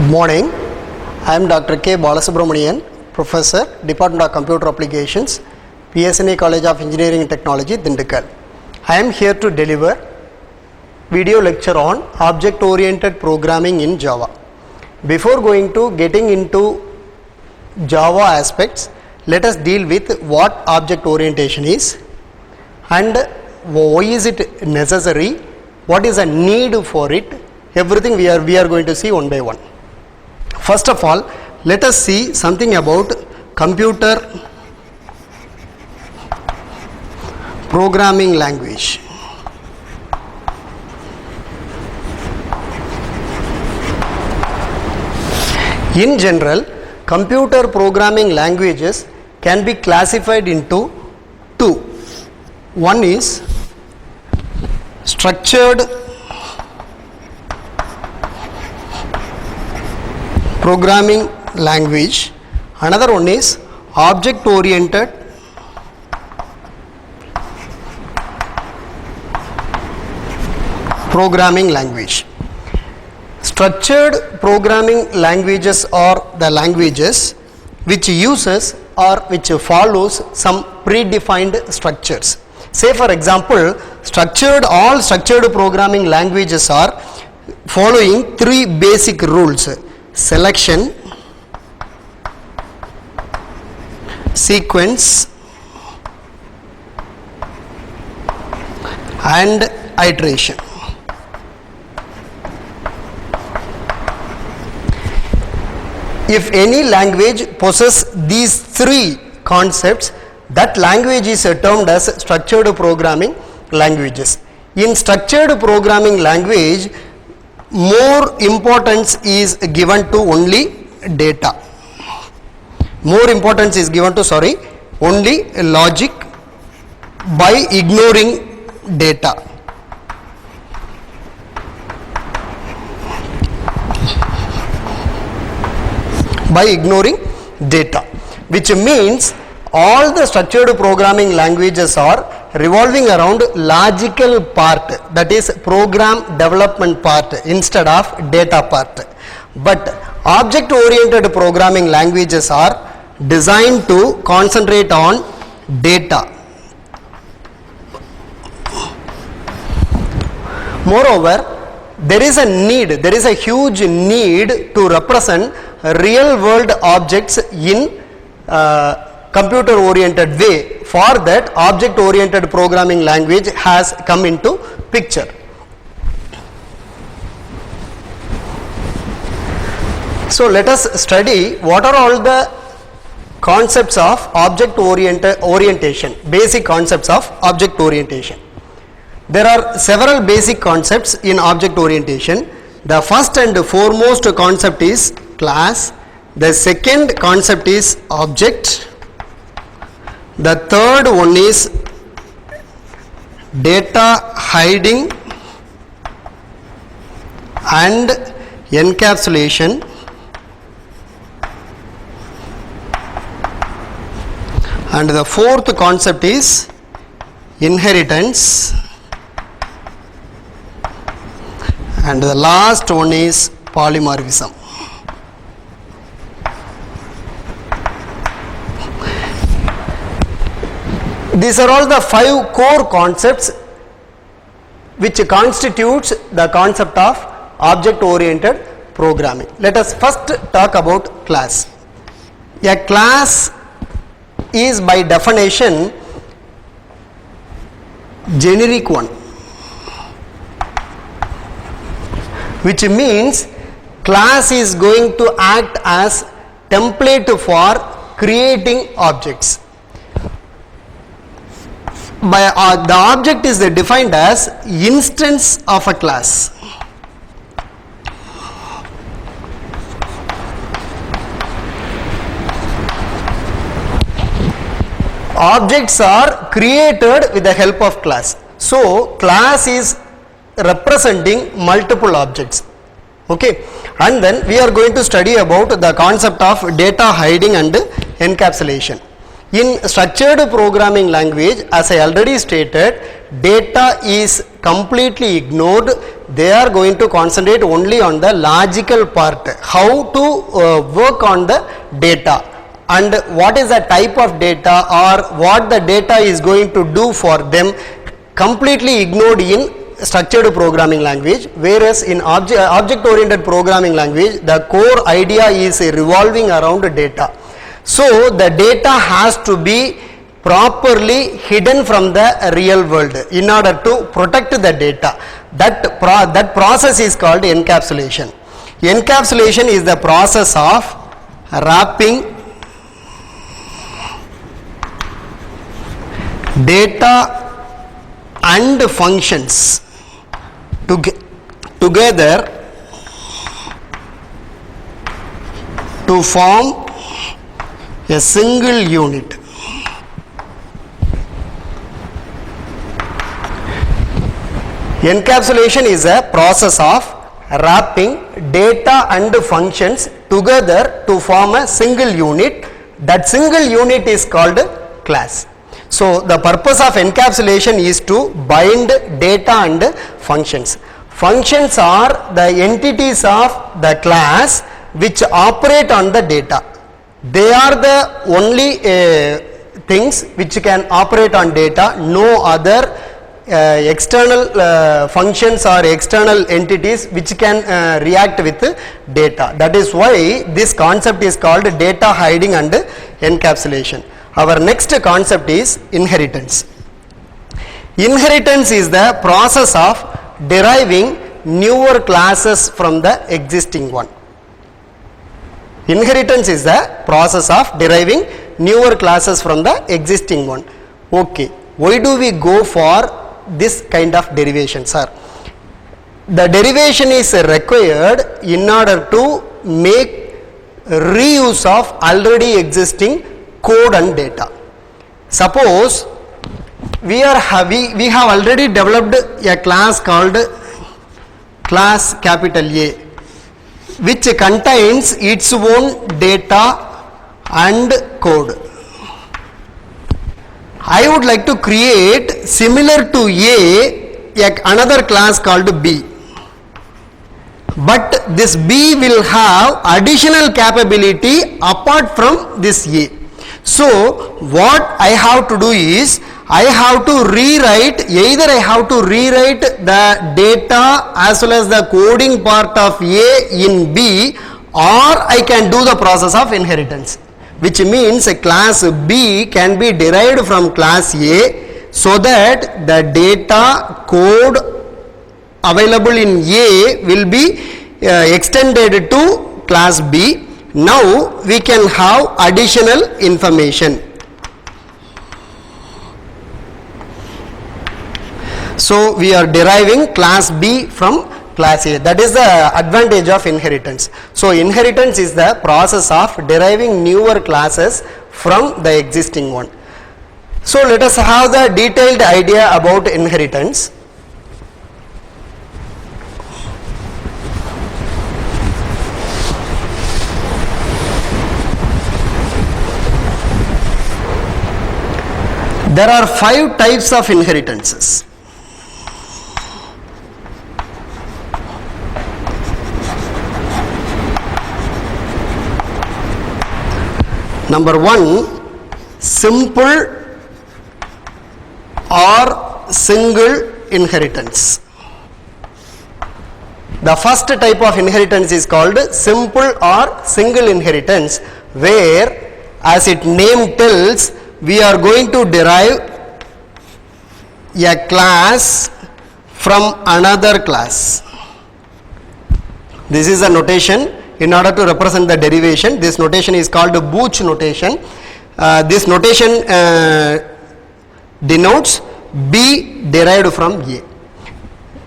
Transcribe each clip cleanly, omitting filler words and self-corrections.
Good morning. I am Dr. K. Balasubramanian, Professor, Department of Computer Applications, PSNA College of Engineering and Technology, Dindigul. I am here to deliver video lecture on object-oriented programming in Java. Before getting into Java aspects, let us deal with what object orientation is and why is it necessary, what is a need for it. Everything we are going to see one by one. First of all, let us see something about computer programming language. In general, computer programming languages can be classified into two. One is structured programming language, another one is object oriented programming language. Structured programming languages are the languages which uses or which follows some predefined structures. Say for example, all structured programming languages are following three basic rules: selection, sequence and iteration. If any language possesses these three concepts, that language is termed as structured programming languages. In structured programming language, more importance is given to only data. More importance is given to only logic by ignoring data. By ignoring data, which means all the structured programming languages are revolving around logical part, that is program development part instead of data part. But object oriented programming languages are designed to concentrate on data. Moreover, there is a huge need to represent real world objects in computer oriented way. For that, object oriented programming language has come into picture. So let us study what are all the concepts of object orientation, basic concepts of object orientation. There are several basic concepts in object orientation. The first and foremost concept is class. The second concept is object. The third one is data hiding and encapsulation. And the fourth concept is inheritance. And the last one is polymorphism. These are all the 5 core concepts which constitutes the concept of object oriented programming. Let us first talk about class. A class is by definition generic one, which means class is going to act as template for creating objects. The object is defined as instance of a class. Objects are created with the help of class. So class is representing multiple objects. Okay, and then we are going to study about the concept of data hiding and encapsulation. In structured programming language, as I already stated, data is completely ignored. they are going to concentrate only on the logical part, how to work on the data and what is the type of data or what the data is going to do for them, completely ignored in structured programming language, whereas in object oriented programming language the core idea is revolving around data. So the data has to be properly hidden from the real world in order to protect the data. That process is called encapsulation. Encapsulation is the process of wrapping data and functions together to form a single unit. Encapsulation is a process of wrapping data and functions together to form a single unit. That single unit is called class. So the purpose of encapsulation is to bind data and functions. Functions are the entities of the class which operate on the data. They are the only things which can operate on data. No other external functions or external entities which can react with data. That is why this concept is called data hiding and encapsulation. Our next concept is inheritance. Inheritance is the process of deriving newer classes from the existing one. Inheritance is the process of deriving newer classes from the existing one. Okay, why do we go for this kind of derivation, sir? The derivation is required in order to make reuse of already existing code and data. Suppose we have already developed a class called class capital A, which contains its own data and code. I would like to create similar to A another class called B, but this B will have additional capability apart from this A. So what I have to do is I have to rewrite, either I have to rewrite the data as well as the coding part of A in B, or I can do the process of inheritance, which means a class B can be derived from class A so that the data code available in A will be extended to class B. Now we can have additional information. So we are deriving class B from class A. That is the advantage of inheritance. So inheritance is the process of deriving newer classes from the existing one. So let us have the detailed idea about inheritance. There are 5 types of inheritances. Number 1, simple or single inheritance. The first type of inheritance is called simple or single inheritance, where, as its name tells, we are going to derive a class from another class. This is a notation in order to represent the derivation. This notation is called Booch notation. This notation denotes B derived from A.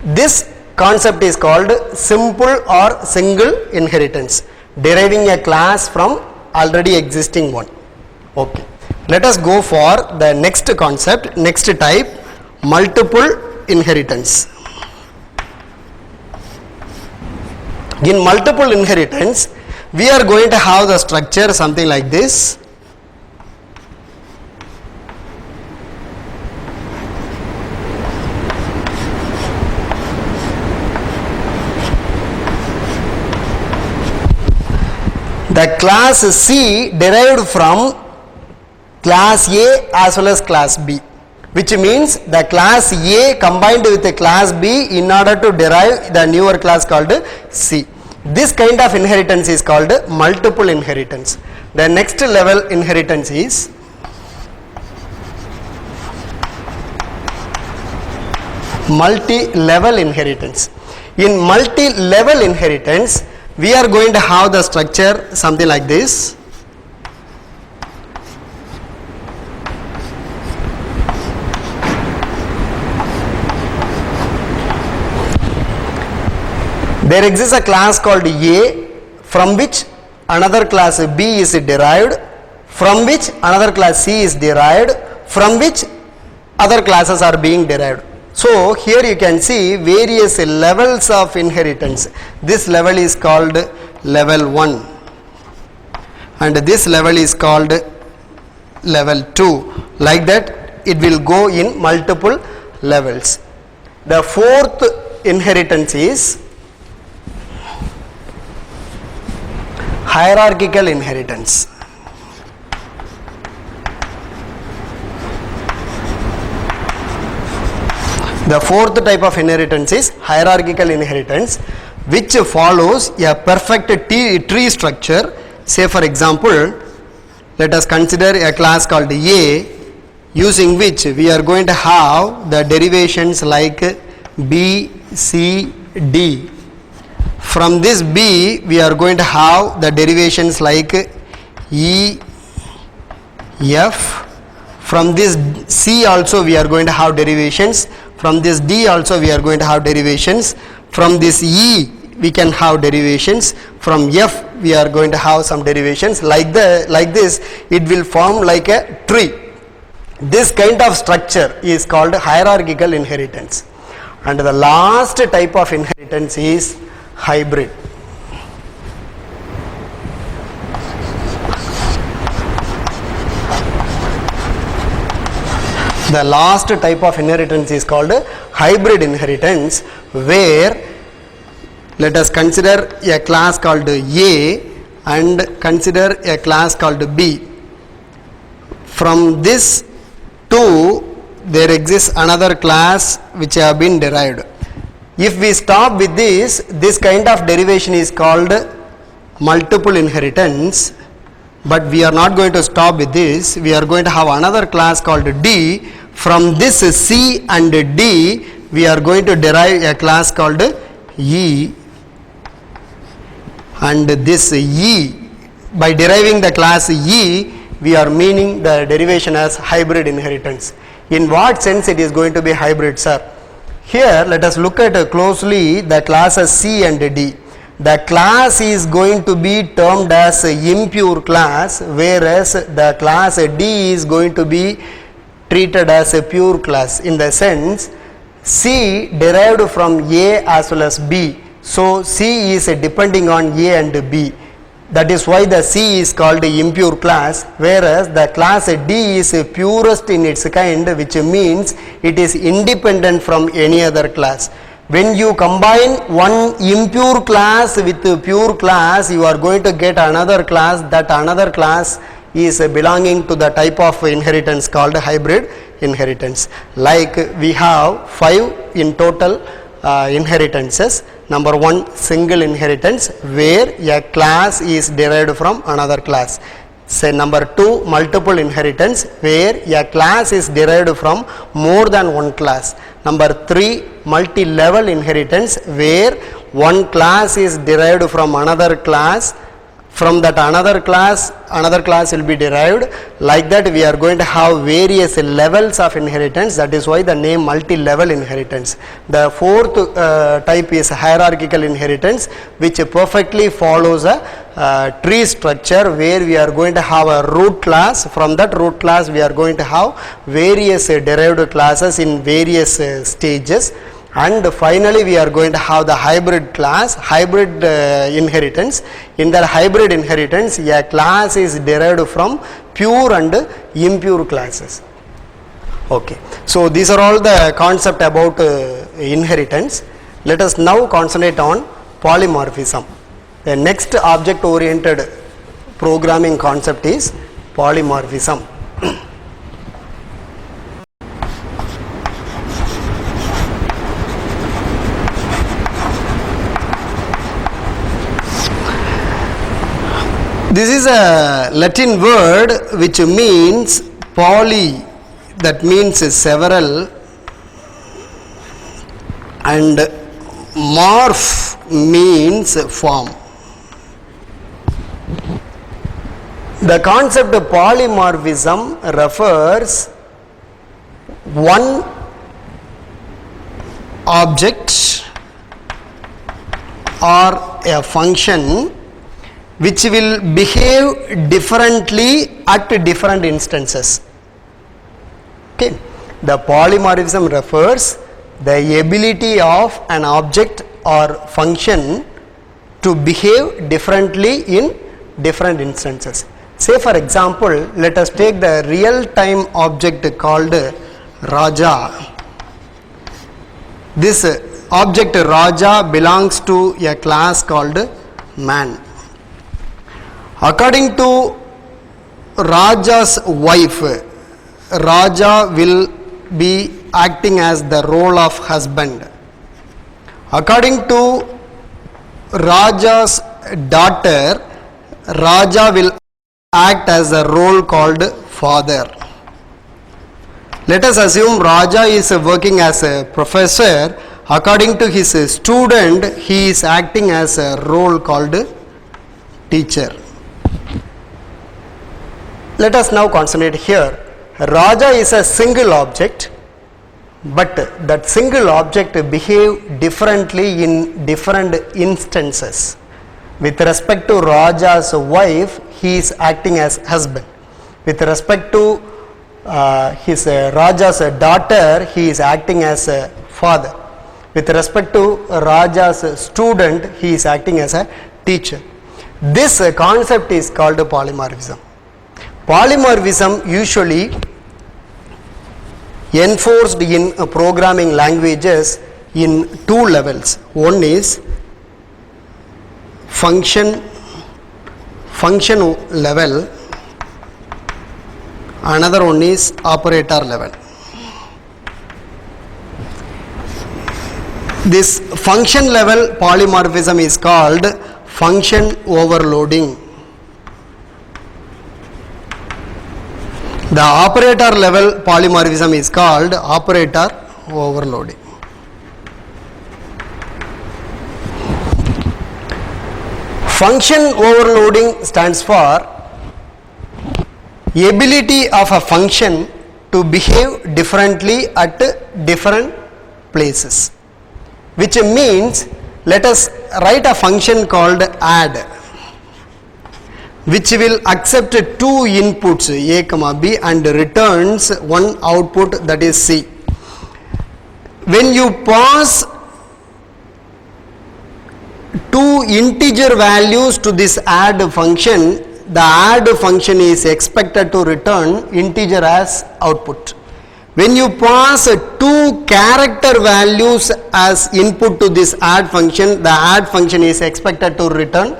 This concept is called simple or single inheritance, deriving a class from already existing one. Okay. Let us go for the next concept, next type, multiple inheritance. In multiple inheritance, we are going to have the structure something like this. The class C derived from class A as well as class B, which means the class A combined with the class B in order to derive the newer class called C. This kind of inheritance is called multiple inheritance. The next level inheritance is multi-level inheritance. In multi-level inheritance, we are going to have the structure something like this. There exists a class called A, from which another class B is derived, from which another class C is derived, from which other classes are being derived. So here you can see various levels of inheritance. This level is called level 1 and this level is called level 2. Like that it will go in multiple levels. The fourth inheritance is hierarchical inheritance. The fourth type of inheritance is hierarchical inheritance, which follows a perfect tree structure. Say for example, let us consider a class called A, using which we are going to have the derivations like B, C, D. From this B, we are going to have the derivations like E, F. From this C also we are going to have derivations. From this D also we are going to have derivations. From this E we can have derivations. From F we are going to have some derivations. Like this it will form like a tree. This kind of structure is called hierarchical inheritance. And the last type of inheritance is hybrid. The last type of inheritance is called hybrid inheritance, where let us consider a class called A and consider a class called B. From this two there exists another class which have been derived. If we stop with this kind of derivation is called multiple inheritance, but we are not going to stop with this. We are going to have another class called D. From this C and D we are going to derive a class called E, and this E, by deriving the class E we are meaning the derivation as hybrid inheritance. In what sense it is going to be hybrid, sir? Here let us look at closely the classes C and D. The class is going to be termed as impure class, whereas the class D is going to be treated as a pure class, in the sense C derived from A as well as B. So C is depending on A and B. That is why the C is called impure class, whereas the class D is purest in its kind, which means it is independent from any other class. When you combine one impure class with a pure class, you are going to get another class. That another class is belonging to the type of inheritance called hybrid inheritance. Like we have 5 in total inheritances. Number 1, single inheritance, where a class is derived from another class. Say number 2, multiple inheritance, where a class is derived from more than one class. Number 3, multi-level inheritance, where one class is derived from another class. From that another class will be derived. Like that we are going to have various levels of inheritance. That is why the name multi-level inheritance. The fourth type is hierarchical inheritance, which perfectly follows a tree structure, where we are going to have a root class. From that root class we are going to have various derived classes in various stages. And finally we are going to have the hybrid class, hybrid inheritance. In the hybrid inheritance, a class is derived from pure and impure classes. Okay, so these are all the concept about inheritance. Let us now concentrate on polymorphism. The next object oriented programming concept is polymorphism. This is a Latin word which means poly, that means several, and morph means form. The concept of polymorphism refers one object or a function which will behave differently at different instances. Okay. The polymorphism refers the ability of an object or function to behave differently in different instances. Say for example, let us take the real time object called Raja. This object Raja belongs to a class called man. According to Raja's wife, Raja will be acting as the role of husband. According to Raja's daughter, Raja will act as a role called father. Let us assume Raja is working as a professor. According to his student, he is acting as a role called teacher. Let us now concentrate here. Raja is a single object, but that single object behave differently in different instances. With respect to Raja's wife, he is acting as husband. With respect to his Raja's daughter, he is acting as a father. With respect to Raja's student, he is acting as a teacher. This concept is called polymorphism. Polymorphism usually enforced in programming languages in two levels. One is function level, another one is operator level. This function level polymorphism is called function overloading. The operator level polymorphism is called operator overloading. Function overloading stands for ability of a function to behave differently at different places, which means let us write a function called add, which will accept two inputs a comma b and returns one output, that is c. When you pass two integer values to this add function, the add function is expected to return integer as output. When you pass two character values as input to this add function, the add function is expected to return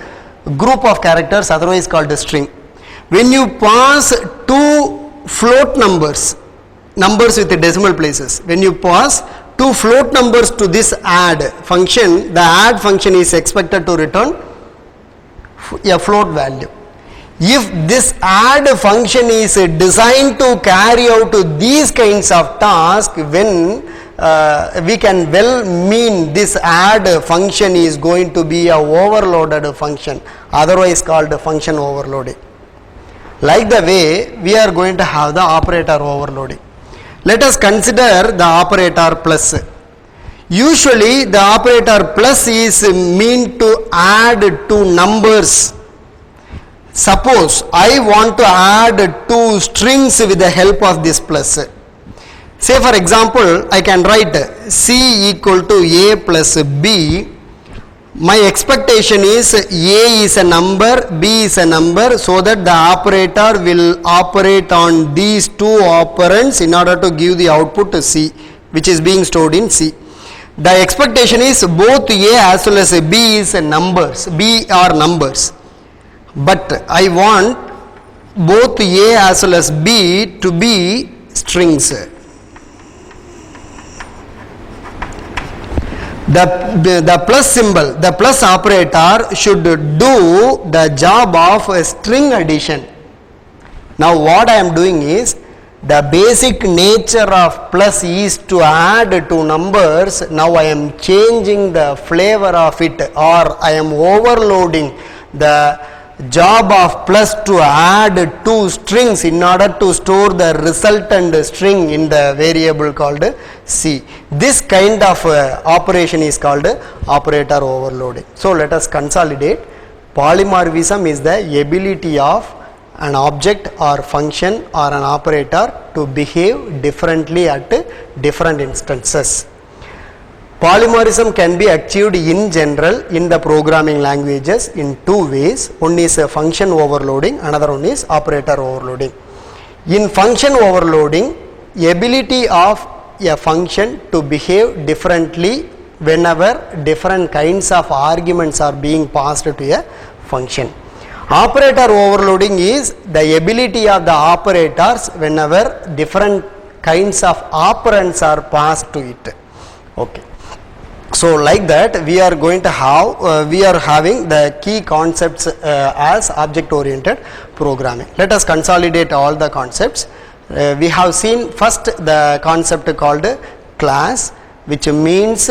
group of characters, otherwise called a string. When you pass two float numbers with decimal places, when you pass two float numbers to this add function, the add function is expected to return a float value. If this add function is designed to carry out these kinds of tasks, when we can well mean this add function is going to be a overloaded function, otherwise called function overloading. Like the way we are going to have the operator overloading. Let us consider the operator plus. Usually the operator plus is meant to add two numbers. Suppose I want to add two strings with the help of this plus. Say for example, I can write C equal to A plus B. My expectation is A is a number, B is a number, so that the operator will operate on these two operands in order to give the output to C, which is being stored in C. The expectation is both A as well as B is numbers, B are numbers. but I want both A as well as B to be strings. The plus symbol, the plus operator should do the job of a string addition. Now what I am doing is, the basic nature of plus is to add two numbers. Now I am changing the flavor of it, or I am overloading the job of plus to add two strings in order to store the resultant string in the variable called C. This kind of operation is called operator overloading. So let us consolidate. Polymorphism is the ability of an object or function or an operator to behave differently at different instances. Polymorphism can be achieved in general in the programming languages in two ways. One is a function overloading, another one is operator overloading. In function overloading, ability of a function to behave differently whenever different kinds of arguments are being passed to a function. Operator overloading is the ability of the operators whenever different kinds of operands are passed to it. Okay. So like that we are going to have, we are having the key concepts as object oriented programming. Let us consolidate all the concepts. We have seen first the concept called class, which means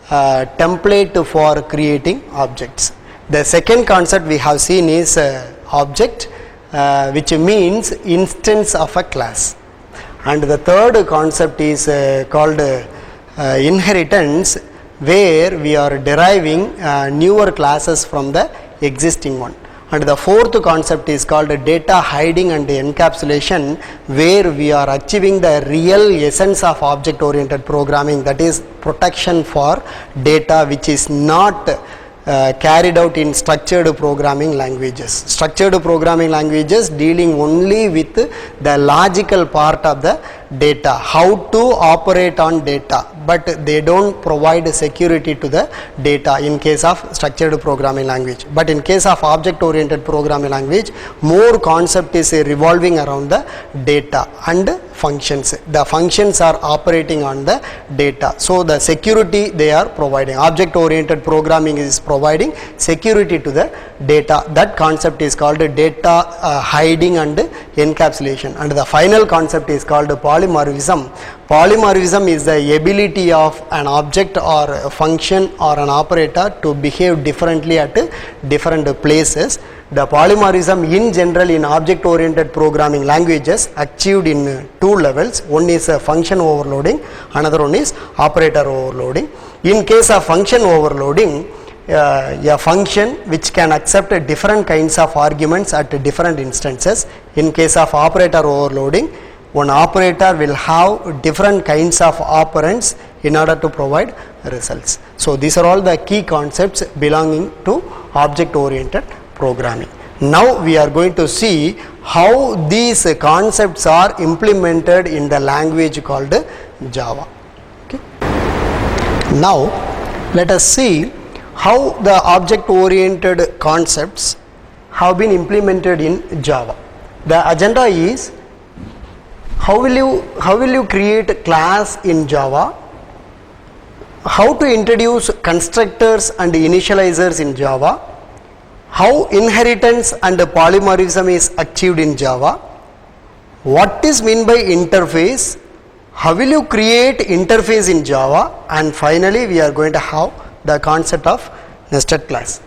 template for creating objects. The second concept we have seen is object, which means instance of a class. And the third concept is called inheritance, where we are deriving newer classes from the existing one. And the fourth concept is called data hiding and encapsulation, where we are achieving the real essence of object oriented programming, that is protection for data which is not carried out in structured programming languages. Structured programming languages dealing only with the logical part of the data, how to operate on data, but they don't provide security to the data in case of structured programming language. But in case of object oriented programming language, more concept is revolving around the data and functions. The functions are operating on the data, so the security they are providing. Object oriented programming is providing security to the data. That concept is called data hiding and encapsulation. And the final concept is called polymorphism. Polymorphism is the ability of an object or a function or an operator to behave differently at different places. The polymorphism in general in object oriented programming languages achieved in two levels. One is function overloading, another one is operator overloading. In case of function overloading, a function which can accept different kinds of arguments at different instances. In case of operator overloading, one operator will have different kinds of operands in order to provide results. So these are all the key concepts belonging to object oriented programming. Now we are going to see how these concepts are implemented in the language called Java. Okay. Now let us see how the object oriented concepts have been implemented in Java. The agenda is how will you create a class in Java, how to introduce constructors and initializers in Java, how inheritance and polymorphism is achieved in Java, what is meant by interface, how will you create interface in Java, and finally we are going to have the concept of nested class.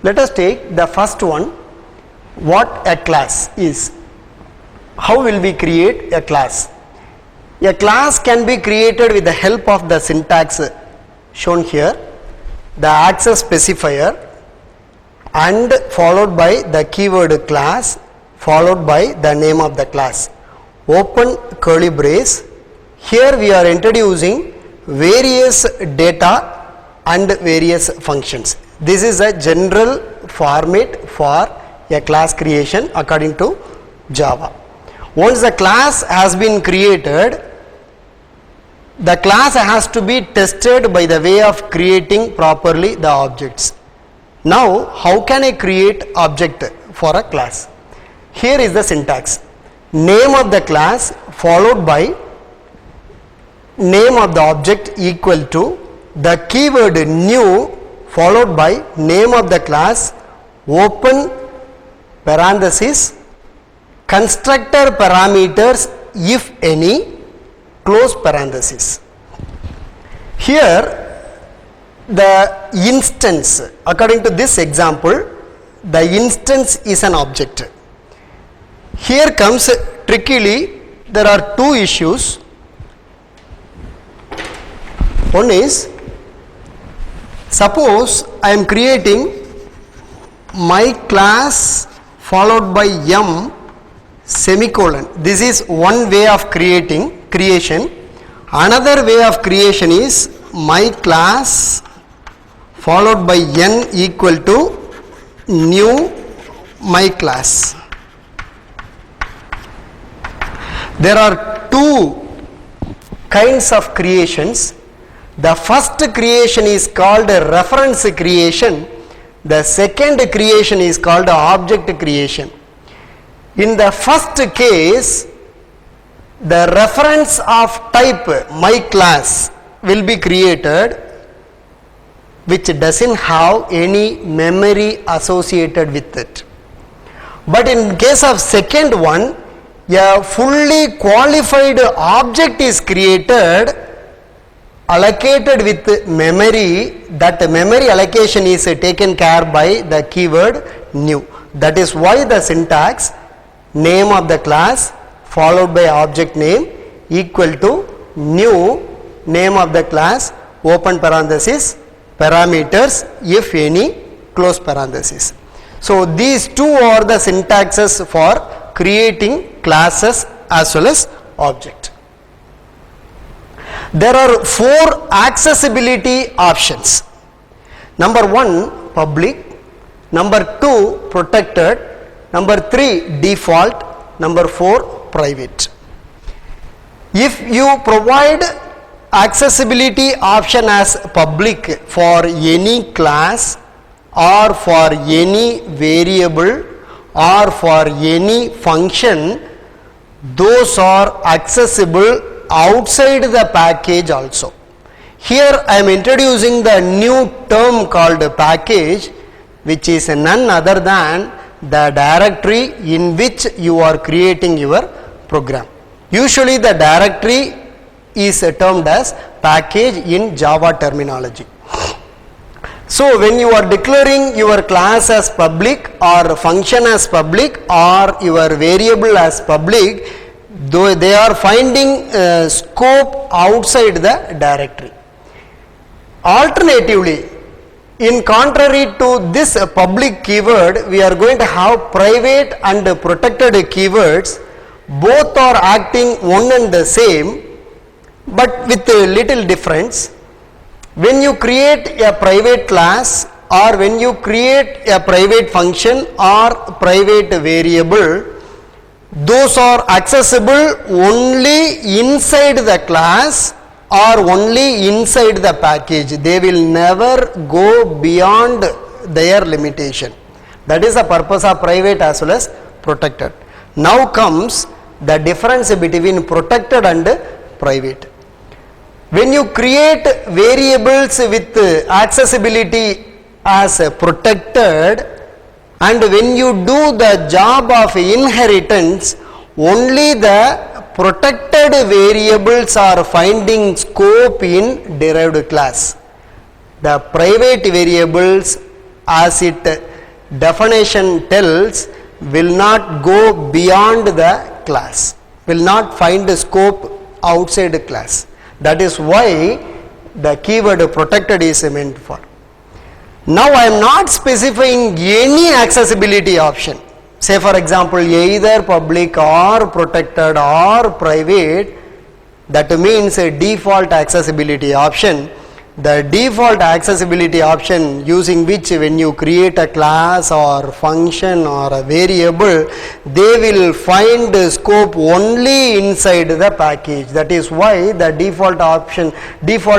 Let us take the first one, what a class is. How will we create a class? A class can be created with the help of the syntax shown here, the access specifier, and followed by the keyword class, followed by the name of the class. Open curly brace. Here we are introducing various data and various functions. This is a general format for a class creation according to Java. Once the class has been created, the class has to be tested by the way of creating properly the objects. Now, how can I create object? for a class. Here is the syntax. Name of the class followed by name of the object equal to the keyword new followed by name of the class open parenthesis constructor parameters if any close parenthesis. Here the instance, according to this example, the instance is an object. Here comes trickily, there are two issues. One is, suppose I am creating my class followed by m semicolon. This is one way of creation. Another way of creation is my class followed by n equal to new my class. There are two kinds of creations. The first creation is called a reference creation. The second creation is called object creation. In the first case, the reference of type my class will be created which doesn't have any memory associated with it. But in case of second one, a fully qualified object is created allocated with memory. That memory allocation is taken care by the keyword new. That is why the syntax name of the class followed by object name equal to new name of the class open parenthesis parameters if any close parenthesis. So these two are the syntaxes for creating classes as well as object. There are four accessibility options. Number 1 public, number 2 protected, number 3 default, number 4 private. If you provide accessibility option as public for any class or for any variable or for any function, those are accessible outside the package also. Here I am introducing the new term called package, which is none other than the directory in which you are creating your program. Usually the directory is termed as package in Java terminology. So when you are declaring your class as public or function as public or your variable as public, though they are finding scope outside the directory. Alternatively, in contrary to this public keyword, we are going to have private and protected keywords. Both are acting one and the same, but with a little difference. When you create a private class or when you create a private function or private variable, those are accessible only inside the class or only inside the package. They will never go beyond their limitation. That is the purpose of private as well as protected. Now comes the difference between protected and private. When you create variables with accessibility as protected, and when you do the job of inheritance, only the protected variables are finding scope in derived class. The private variables, as it definition tells, will not go beyond the class, will not find scope outside the class. That is why the keyword protected is meant for. Now I am not specifying any accessibility option. Say for example, either public or protected or private, that means a default accessibility option. The default accessibility option using which when you create a class or function or a variable, they will find scope only inside the package. That is why the default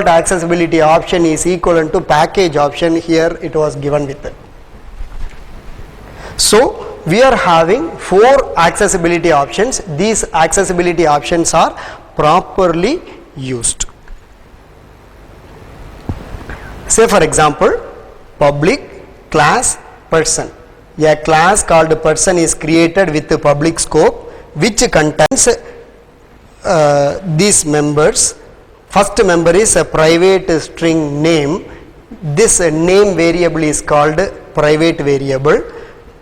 accessibility option is equivalent to package option. Here it was given with it. So we are having 4 accessibility options. These accessibility options are properly used. Say for example, public, class, person. A class called person is created with a public scope which contains these members. First member is a private string name. This name variable is called private variable.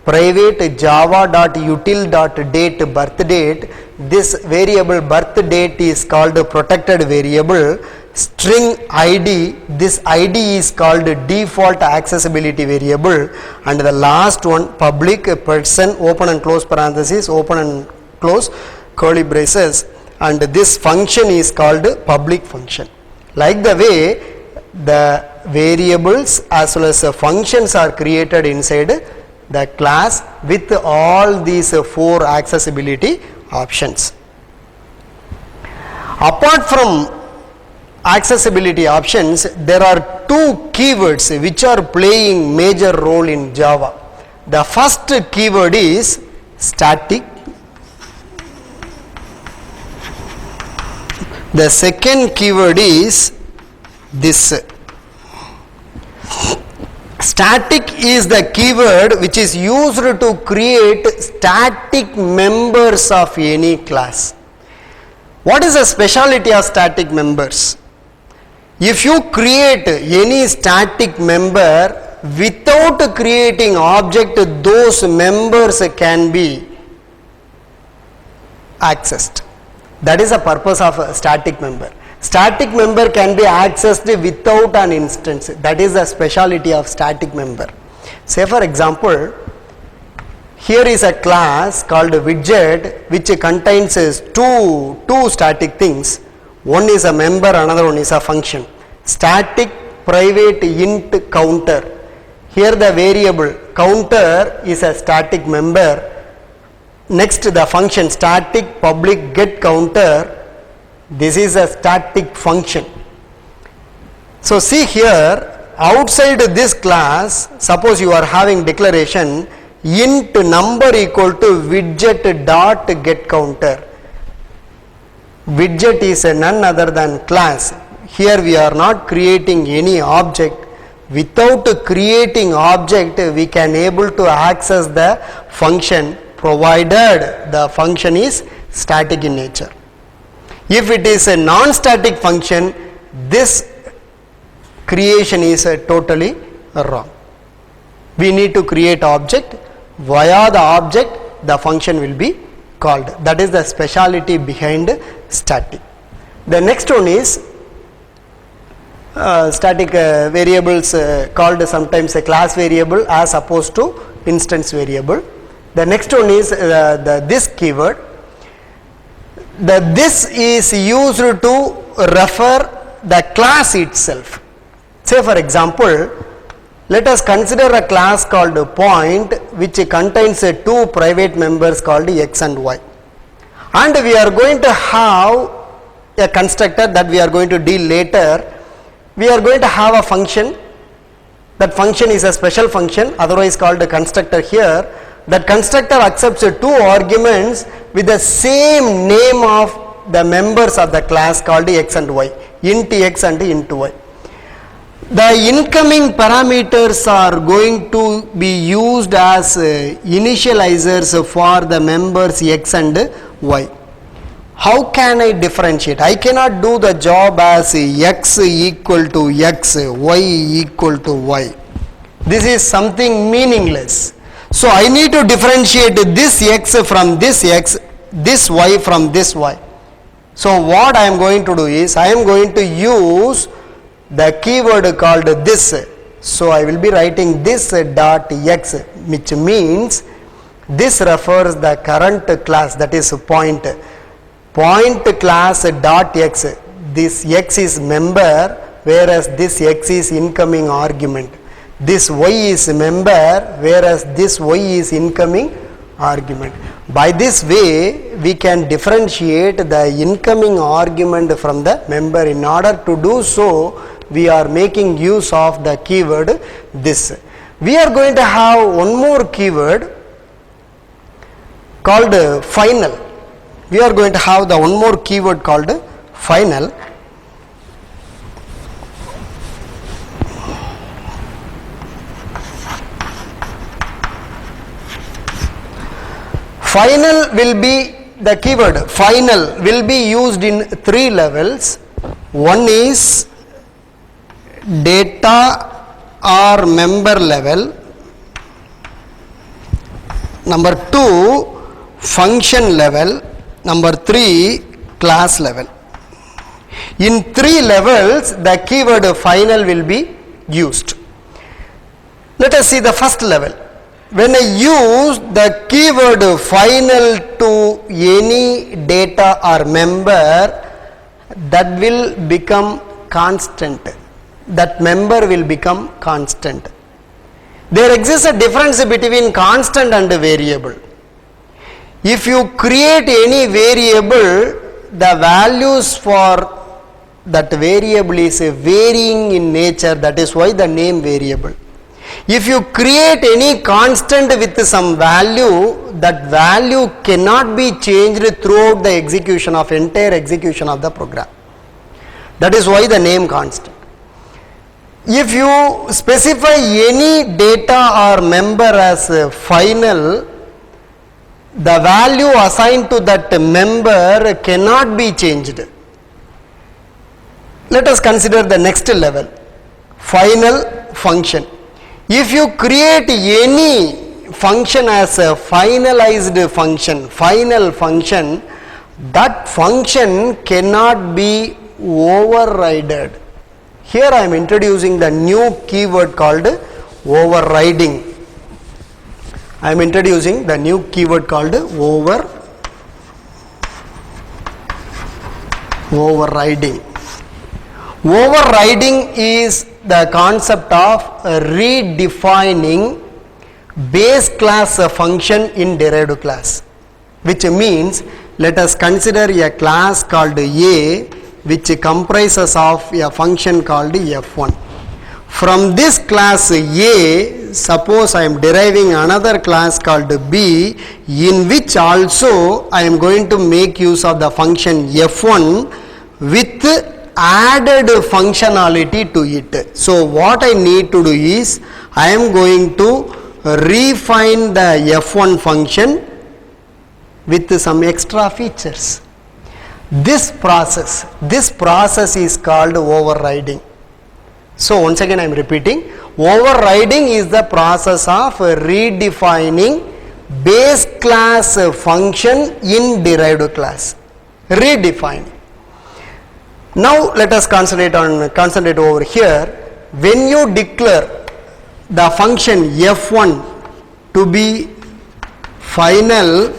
Private java.util.date birth date. This variable birth date is called protected variable. String ID, this ID is called default accessibility variable, and the last one public person, open and close parenthesis, open and close curly braces, and this function is called public function. Like the way the variables as well as functions are created inside the class with all these 4 accessibility options. Apart from accessibility options, there are 2 keywords which are playing major role in Java. The first keyword is static. The second keyword is this. Static is the keyword which is used to create static members of any class. What is the speciality of static members? If you create any static member without creating object, those members can be accessed. That is the purpose of a static member. Static member can be accessed without an instance. That is the speciality of static member. Say for example, here is a class called widget which contains two static things. One is a member, another one is a function. Static private int counter. Here the variable counter is a static member. Next the function static public get counter. This is a static function. So see here, outside this class, suppose you are having declaration int number equal to widget dot get counter. Widget is none other than class. Here we are not creating any object. Without creating object, we can able to access the function provided the function is static in nature. If it is a non-static function, this creation is totally wrong. We need to create object. Via the object, the function will be called. That is the speciality behind static. The next one is static variables called sometimes a class variable as opposed to instance variable. The next one is this keyword. This is used to refer the class itself. Say for example, let us consider a class called point which contains 2 private members called x and y, and we are going to have a constructor that we are going to deal later. We are going to have a function. That function is a special function, otherwise called a constructor here. That constructor accepts 2 arguments with the same name of the members of the class called x and y, int x and int y. The incoming parameters are going to be used as initializers for the members x and y. How can I differentiate? I cannot do the job as x equal to x, y equal to y. This is something meaningless. So I need to differentiate this x from this x, this y from this y. So what I am going to do is, I am going to use the keyword called this. So I will be writing this dot x, which means this refers the current class, that is point. Point class dot x. This x is member, whereas this x is incoming argument. This y is member, whereas this y is incoming argument. By this way, we can differentiate the incoming argument from the member. In order to do so, we are making use of the keyword this. We are going to have one more keyword called final. We are going to have the one more keyword called final. Final will be the keyword. Final will be used in 3 levels. One is data or member level. Number 2, function level. Number 3, class level. In 3 levels, the keyword final will be used. Let us see the first level. When I use the keyword final to any data or member, that will become constant. That member will become constant. There exists a difference between constant and variable. If you create any variable, the values for that variable is varying in nature. That is why the name variable. If you create any constant with some value, that value cannot be changed throughout the entire execution of the program. That is why the name constant. If you specify any data or member as final, the value assigned to that member cannot be changed. Let us consider the next level, final function. If you create any function as a finalized function, final function, that function cannot be overridden. Here I am introducing the new keyword called overriding. I am introducing the new keyword called overriding. Overriding is the concept of redefining base class function in derived class, which means let us consider a class called A, which comprises of a function called f1. From this class A, suppose I am deriving another class called B, in which also I am going to make use of the function f1 with added functionality to it. So what I need to do is, I am going to refine the f1 function with some extra features. This process is called overriding. So once again I am repeating, overriding is the process of redefining base class function in derived class. Redefining. Now let us concentrate over here. When you declare the function f1 to be final,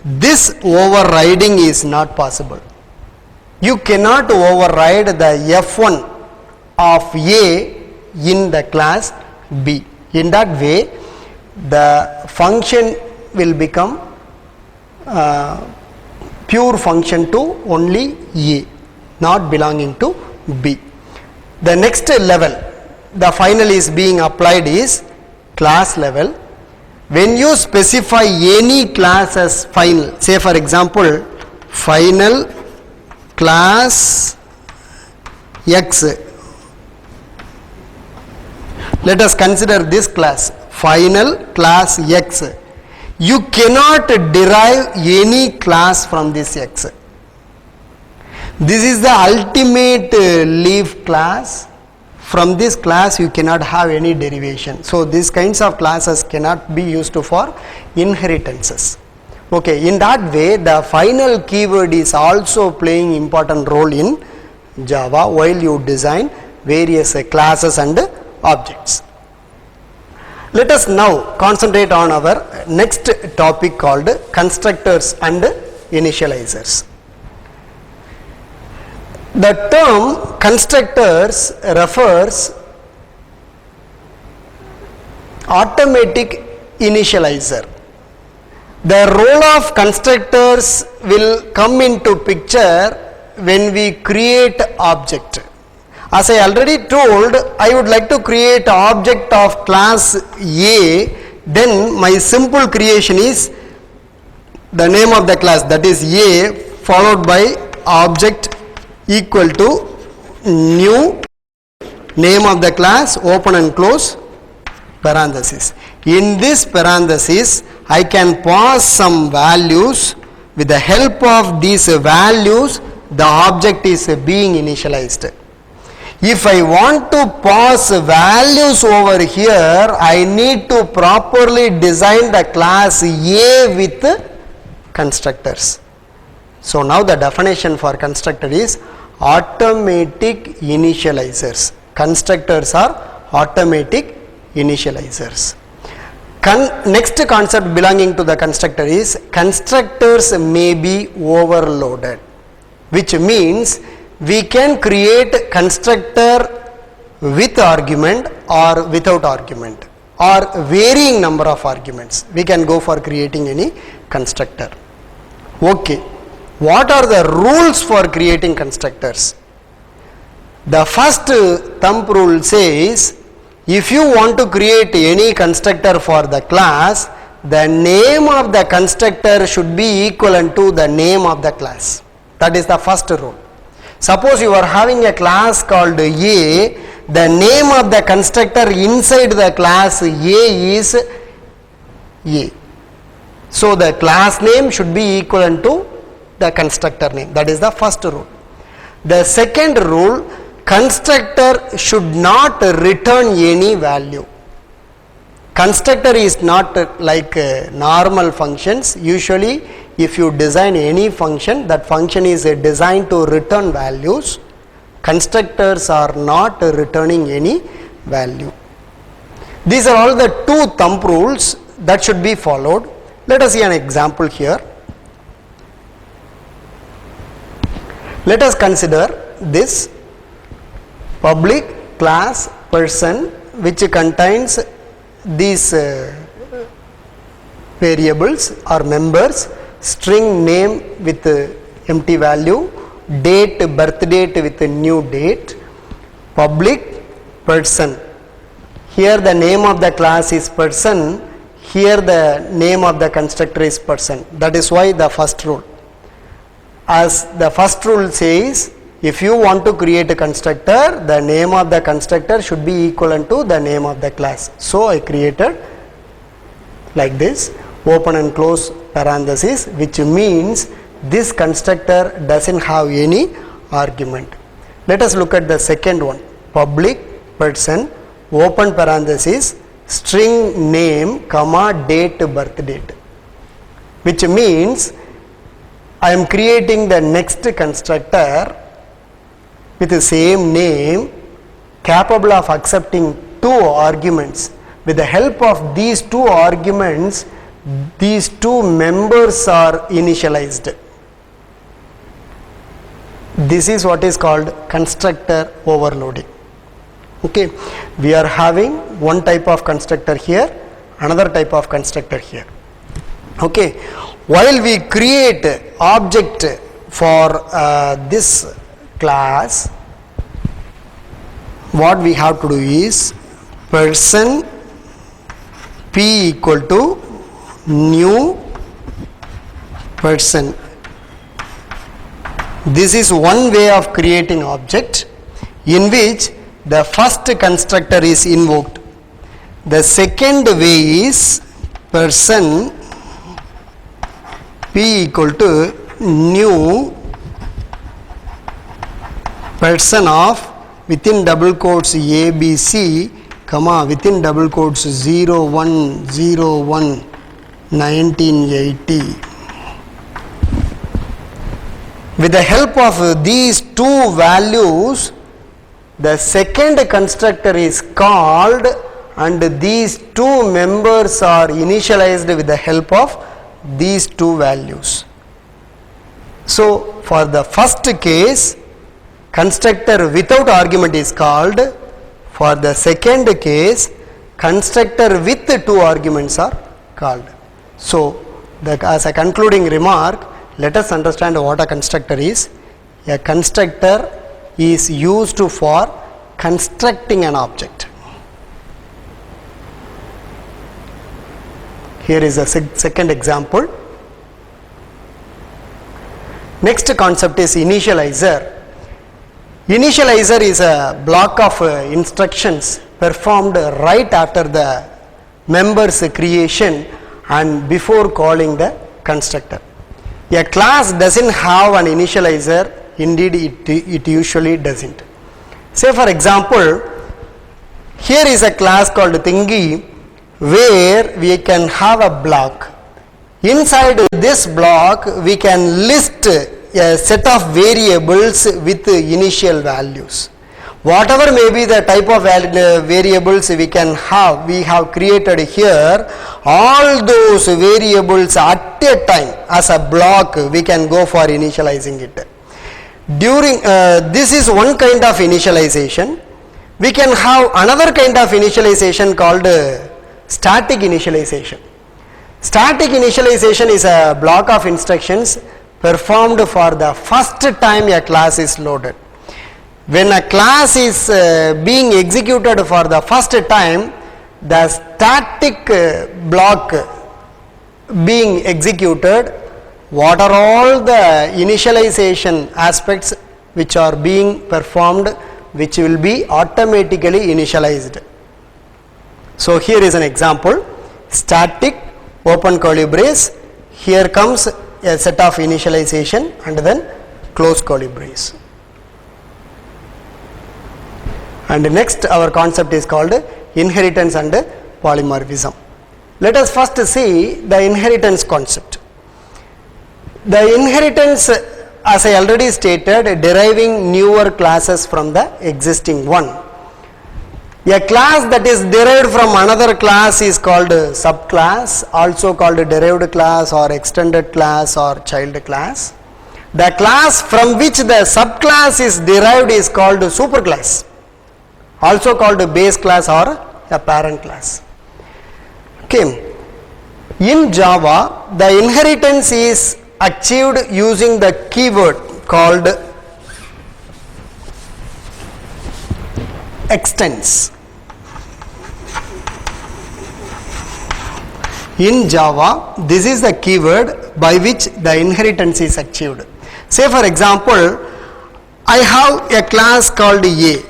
this overriding is not possible. You cannot override the f1 of A in the class B. In that way, the function will become pure function to only A, not belonging to B. The next level, the final is being applied is class level. When you specify any class as final, say for example, final class X. Let us consider this class, final class X. You cannot derive any class from this X. This is the ultimate leaf class. From this class you cannot have any derivation. So these kinds of classes cannot be used for inheritances. Okay, in that way the final keyword is also playing important role in Java while you design various classes and objects. Let us now concentrate on our next topic called constructors and initializers. The term constructors refers automatic initializer. The role of constructors will come into picture when we create object. As I already told, I would like to create object of class A, then my simple creation is the name of the class, that is A, followed by object equal to new name of the class, open and close parenthesis. In this parenthesis, I can pass some values. With the help of these values, the object is being initialized. If I want to pass values over here, I need to properly design the class A with constructors. So now the definition for constructor is automatic initializers. Constructors are automatic initializers. Next concept belonging to the constructor is constructors may be overloaded, which means we can create constructor with argument or without argument or varying number of arguments. We can go for creating any constructor. Okay, what are the rules for creating constructors? The first thumb rule says, if you want to create any constructor for the class, the name of the constructor should be equivalent to the name of the class. That is the first rule. Suppose you are having a class called A, the name of the constructor inside the class A is A. So the class name should be equivalent to the constructor name. That is the first rule. The second rule, constructor should not return any value. Constructor is not like normal functions. Usually if you design any function, that function is designed to return values. Constructors are not returning any value. These are all the two thumb rules that should be followed. Let us see an example here. Let us consider this public class person which contains these variables or members, string name with empty value, date, birth date with a new date, public person. Here the name of the class is person, here the name of the constructor is person. That is why the first rule. As the first rule says, if you want to create a constructor, the name of the constructor should be equivalent to the name of the class. So I created like this, open and close parenthesis, which means this constructor doesn't have any argument. Let us look at the second one, public person, open parenthesis, string name, comma, date, birth date, which means I am creating the next constructor with the same name, capable of accepting two arguments. With the help of these two arguments, these two members are initialized. This is what is called constructor overloading. Okay, we are having one type of constructor here, another type of constructor here. Okay, while we create object for this class, what we have to do is person P equal to new person. This is one way of creating object in which the first constructor is invoked. The second way is person P equal to new person of within double quotes ABC, comma, within double quotes 0101 1980. With the help of these two values, the second constructor is called and these two members are initialized with the help of these two values. So for the first case, constructor without argument is called. For the second case, constructor with two arguments are called. So as a concluding remark, let us understand what a constructor is. A constructor is used for constructing an object. Here is a second example. Next concept is initializer. Initializer is a block of instructions performed right after the member's creation and before calling the constructor. A class doesn't have an initializer, indeed it usually doesn't. Say for example, here is a class called thingy where we can have a block. Inside this block we can list a set of variables with initial values. Whatever may be the type of variables we have created here, all those variables at a time as a block we can go for initializing it. During this is one kind of initialization. We can have another kind of initialization called static initialization. Static initialization is a block of instructions performed for the first time a class is loaded. When a class is being executed for the first time, the static block being executed, what are all the initialization aspects which are being performed, which will be automatically initialized. So here is an example: static open curly brace, here comes a set of initialization and then close curly brace. And next our concept is called inheritance and polymorphism. Let us first see the inheritance concept. The inheritance, as I already stated, deriving newer classes from the existing one. A class that is derived from another class is called subclass, also called derived class or extended class or child class. The class from which the subclass is derived is called superclass, also called base class or a parent class. Okay. In Java, the inheritance is achieved using the keyword called extends. In Java, this is the keyword by which the inheritance is achieved. Say for example, I have a class called A.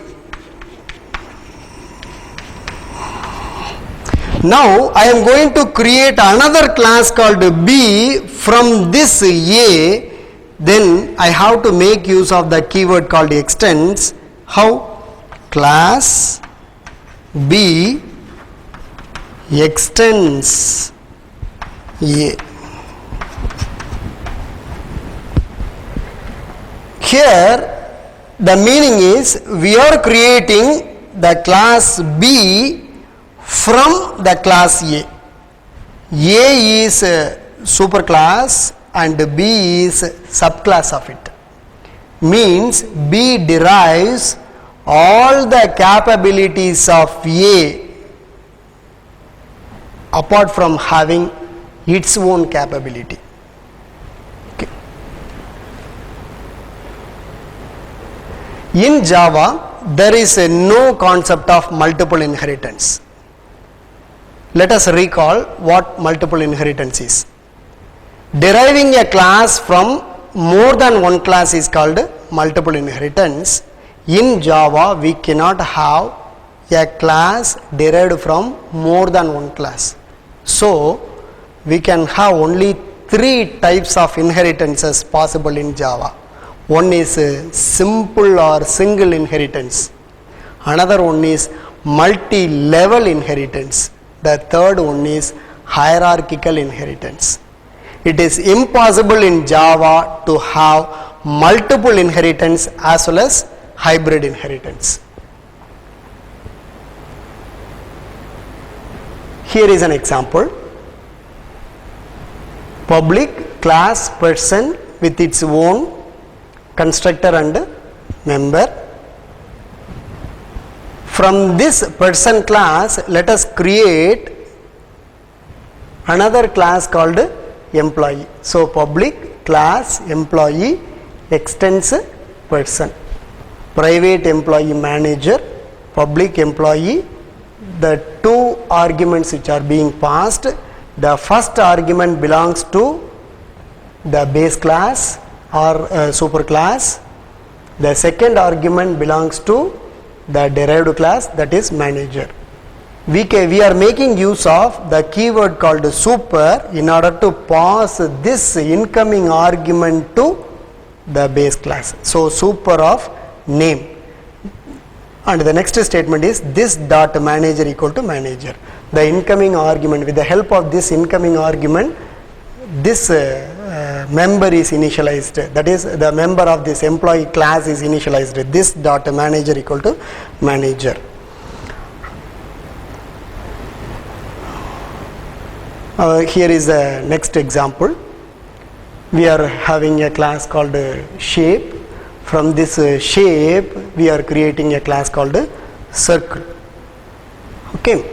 Now I am going to create another class called B from this A. Then I have to make use of the keyword called extends. How? Class B extends A. Here the meaning is we are creating the class B from the class A. A is superclass and B is subclass of it. Means B derives all the capabilities of A apart from having its own capability. Okay. In Java, there is no concept of multiple inheritance. Let us recall what multiple inheritance is. Deriving a class from more than one class is called multiple inheritance. In Java, we cannot have a class derived from more than one class. So, we can have only three types of inheritances possible in Java. One is simple or single inheritance. Another one is multi-level inheritance. The third one is hierarchical inheritance. It is impossible in Java to have multiple inheritance as well as hybrid inheritance. Here is an example. Public class person with its own constructor and member. From this person class, let us create another class called employee. So, public class employee extends person. Private employee manager, public employee, the two arguments which are being passed, the first argument belongs to the base class or superclass. The second argument belongs to the derived class, that is manager. We are making use of the keyword called super in order to pass this incoming argument to the base class. So super of name. And the next statement is this dot manager equal to manager. The incoming argument, with the help of this incoming argument, this member is initialized, that is the member of this employee class is initialized. This dot manager equal to manager. Here is the next example. We are having a class called shape. From this shape we are creating a class called circle. Okay.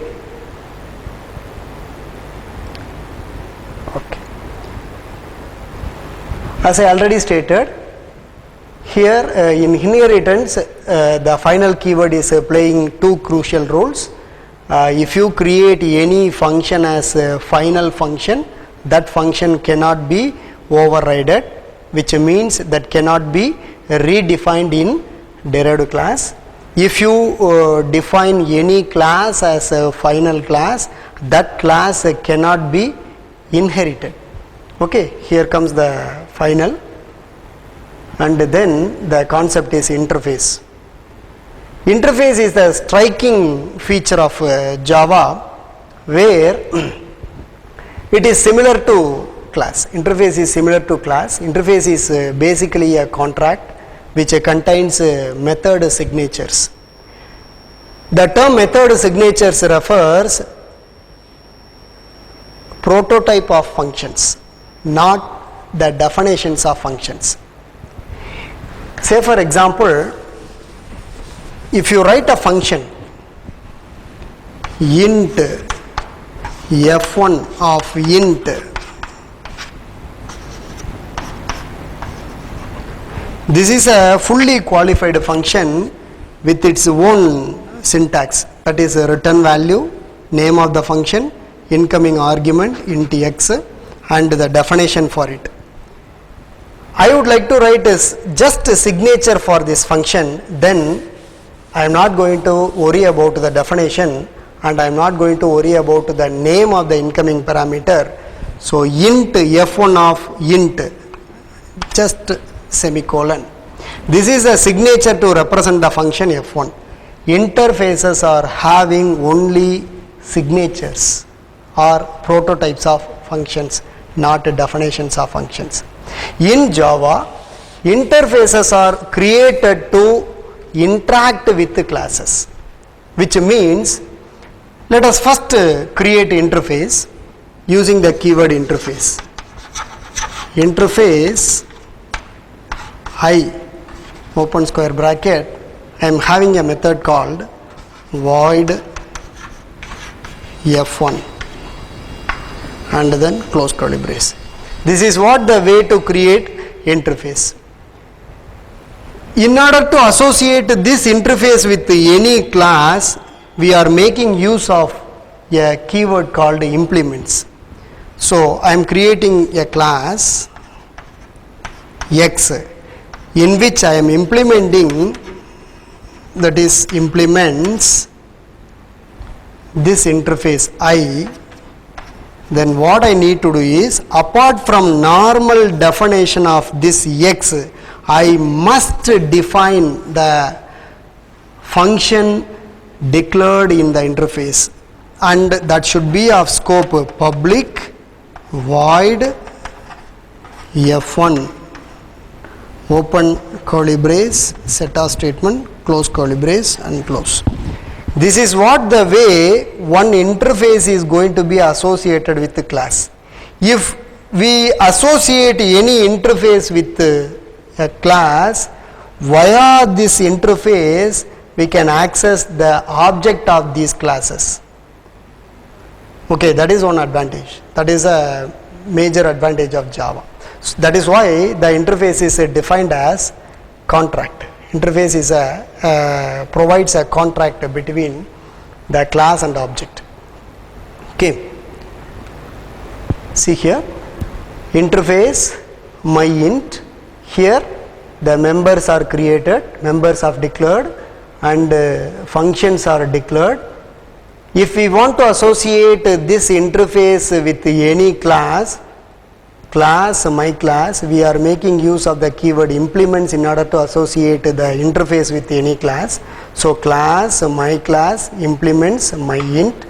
As I already stated, here in inheritance the final keyword is playing two crucial roles. If you create any function as a final function, that function cannot be overridden, which means that cannot be redefined in derived class. If you define any class as a final class, that class cannot be inherited. Okay, here comes the final, and then the concept is interface. Interface is the striking feature of Java, where it is similar to class. Interface is similar to class. Interface is basically a contract which contains method signatures. The term method signatures refers prototype of functions, not the definitions of functions. Say for example, if you write a function int f1 of int this is a fully qualified function with its own syntax, that is a return value, name of the function, incoming argument int x, and the definition for it. I would like to write just a signature for this function, then I am not going to worry about the definition and I am not going to worry about the name of the incoming parameter. So int f1 of int, just semicolon. This is a signature to represent the function f1. Interfaces are having only signatures or prototypes of functions, not definitions of functions. In Java, interfaces are created to interact with the classes, which means let us first create interface using the keyword interface. Interface I open square bracket, I am having a method called void f1 and then close curly brace. This is what the way to create interface. In order to associate this interface with any class, we are making use of a keyword called implements. So I am creating a class X in which I am implementing, that is implements this interface I. Then what I need to do is, apart from normal definition of this X, I must define the function declared in the interface, and that should be of scope public void f1 open curly brace, set of statement, close curly brace and close. This is what the way one interface is going to be associated with the class. If we associate any interface with a class, via this interface we can access the object of these classes. Okay, that is one advantage. That is a major advantage of Java. So that is why the interface is defined as contract. Interface is provides a contract between the class and object. Okay. See here, interface my int, Here the members are created, members are declared, and functions are declared. If we want to associate this interface with any class, my class, we are making use of the keyword implements in order to associate the interface with any class. So class, my class, implements, my int.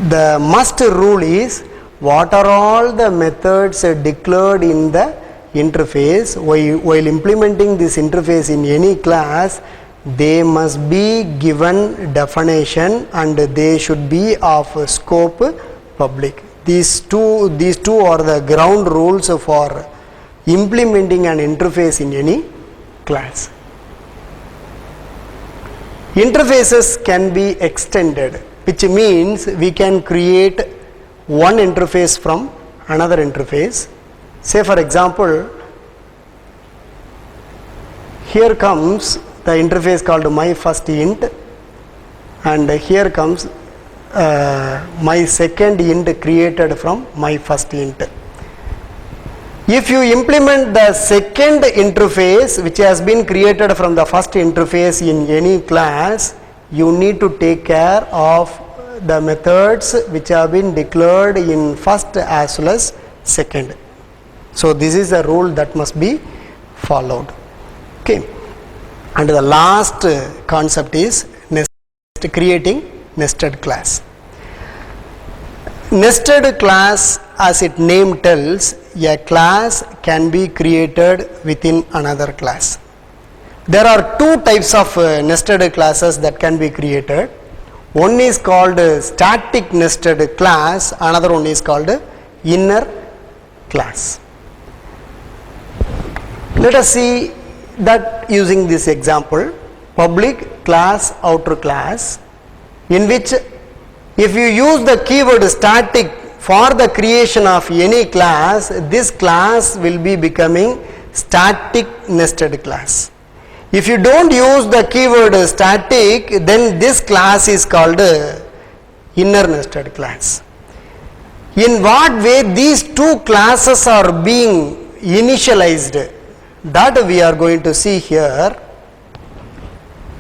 The must rule is what are all the methods declared in the interface. While implementing this interface in any class, they must be given definition and they should be of scope public. These two are the ground rules for implementing an interface in any class. Interfaces can be extended, which means we can create one interface from another interface. Say for example, here comes the interface called my first int, and here comes my second int created from my first int. If you implement the second interface which has been created from the first interface in any class, you need to take care of the methods which have been declared in first as well as second. So this is a rule that must be followed. Okay. And the last concept is creating nested class. Nested class, as its name tells, a class can be created within another class. There are two types of nested classes that can be created. One is called static nested class, another one is called inner class. Let us see that using this example, public class, outer class, in which if you use the keyword static for the creation of any class, this class will be becoming static nested class. If you don't use the keyword static, then this class is called inner nested class. In what way these two classes are being initialized, that we are going to see here.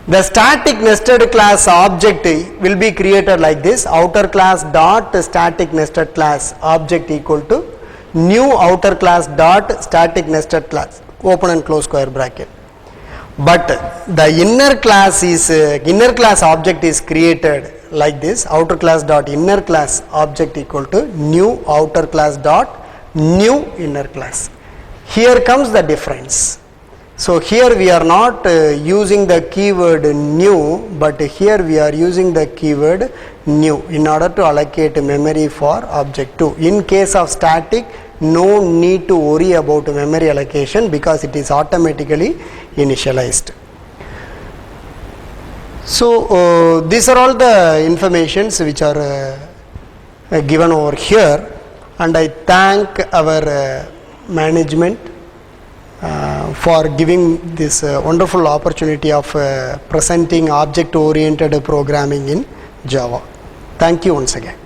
The static nested class object will be created like this: outer class dot static nested class object equal to new outer class dot static nested class, open and close square bracket. But the inner class object is created like this: outer class dot inner class object equal to new outer class dot new inner class. Here comes the difference. So here we are not using the keyword new, but here we are using the keyword new in order to allocate memory for object 2. In case of static, no need to worry about memory allocation because it is automatically initialized. So these are all the informations which are given over here, and I thank our management for giving this wonderful opportunity of presenting object oriented programming in Java. Thank you once again.